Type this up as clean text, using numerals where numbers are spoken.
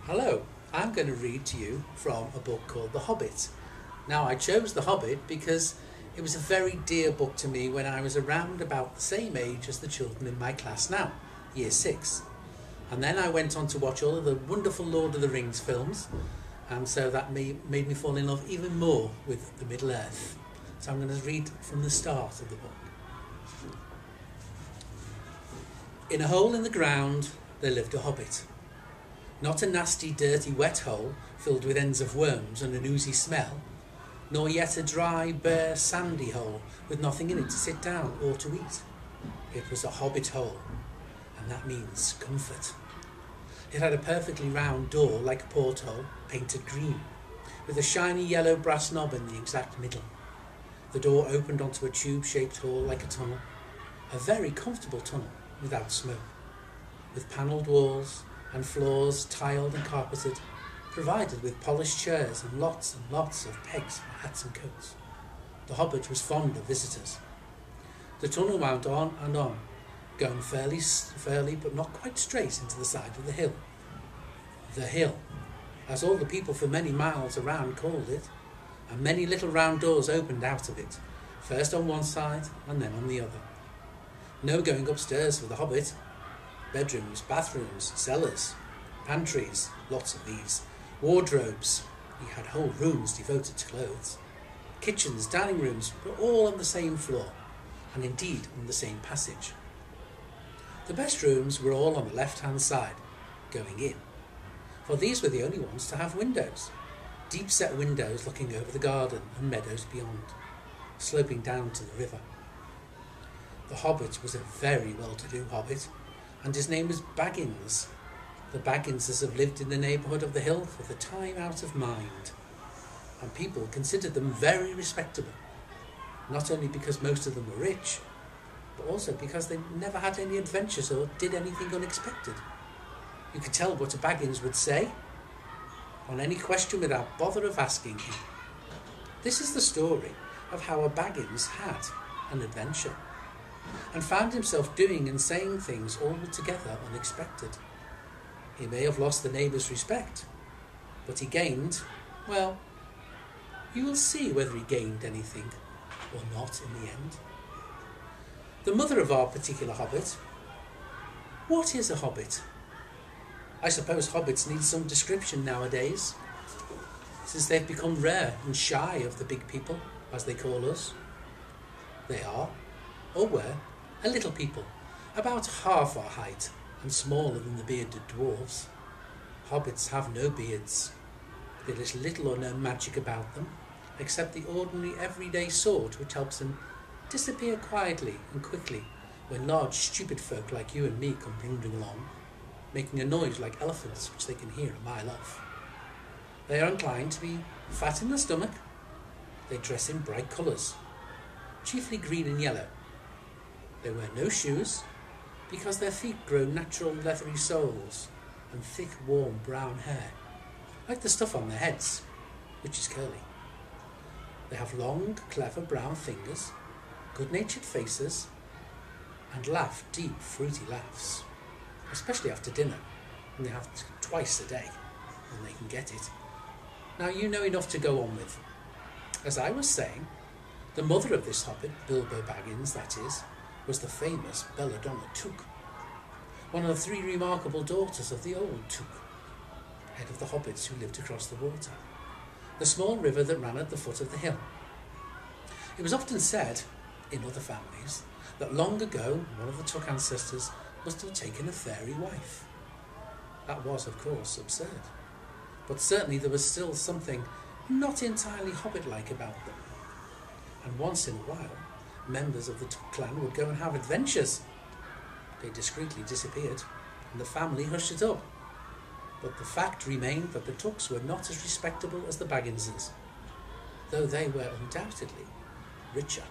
Hello, I'm going to read to you from a book called The Hobbit. Now, I chose The Hobbit because it was a very dear book to me when I was around about the same age as the children in my class now, year 6. And then I went on to watch all of the wonderful Lord of the Rings films, and so that made me fall in love even more with the Middle Earth. So I'm going to read from the start of the book. In a hole in the ground there lived a hobbit. Not a nasty, dirty, wet hole filled with ends of worms and an oozy smell, nor yet a dry, bare, sandy hole with nothing in it to sit down or to eat. It was a hobbit hole, and that means comfort. It had a perfectly round door like a porthole, painted green, with a shiny yellow brass knob in the exact middle. The door opened onto a tube-shaped hall like a tunnel, a very comfortable tunnel without smoke, with panelled walls and floors tiled and carpeted, provided with polished chairs and lots of pegs for hats and coats. The hobbit was fond of visitors. The tunnel wound on and on, going fairly but not quite straight into the side of the hill. The hill, as all the people for many miles around called it, and many little round doors opened out of it, first on one side and then on the other. No going upstairs for the hobbit. Bedrooms, bathrooms, cellars, pantries, lots of these, wardrobes, he had whole rooms devoted to clothes, kitchens, dining rooms, were all on the same floor, and indeed on the same passage. The best rooms were all on the left-hand side, going in, for these were the only ones to have windows, deep-set windows looking over the garden and meadows beyond, sloping down to the river. The hobbit was a very well-to-do hobbit, and his name was Baggins. The Bagginses have lived in the neighbourhood of the hill for the time out of mind, and people considered them very respectable, not only because most of them were rich, but also because they never had any adventures or did anything unexpected. You could tell what a Baggins would say on any question without bother of asking him. This is the story of how a Baggins had an adventure, and found himself doing and saying things altogether unexpected. He may have lost the neighbours' respect, but he gained, well, you will see whether he gained anything or not in the end. The mother of our particular hobbit. What is a hobbit? I suppose hobbits need some description nowadays, since they've become rare and shy of the big people, as they call us. They are, or were, a little people, about half our height and smaller than the bearded dwarves. Hobbits have no beards. There is little or no magic about them, except the ordinary everyday sort which helps them disappear quietly and quickly when large stupid folk like you and me come blundering along, making a noise like elephants which they can hear a mile off. They are inclined to be fat in the stomach. They dress in bright colours, chiefly green and yellow. They wear no shoes, because their feet grow natural leathery soles and thick, warm brown hair, like the stuff on their heads, which is curly. They have long, clever brown fingers, good-natured faces, and laugh deep, fruity laughs, especially after dinner, when they have twice a day, when they can get it. Now you know enough to go on with. As I was saying, the mother of this hobbit, Bilbo Baggins, that is, was the famous Belladonna Took, one of the 3 remarkable daughters of the old Took, head of the hobbits who lived across the water, the small river that ran at the foot of the hill. It was often said, in other families, that long ago one of the Took ancestors must have taken a fairy wife. That was, of course, absurd, but certainly there was still something not entirely hobbit-like about them. And once in a while, members of the Took clan would go and have adventures. They discreetly disappeared, and the family hushed it up. But the fact remained that the Tooks were not as respectable as the Bagginses, though they were undoubtedly richer.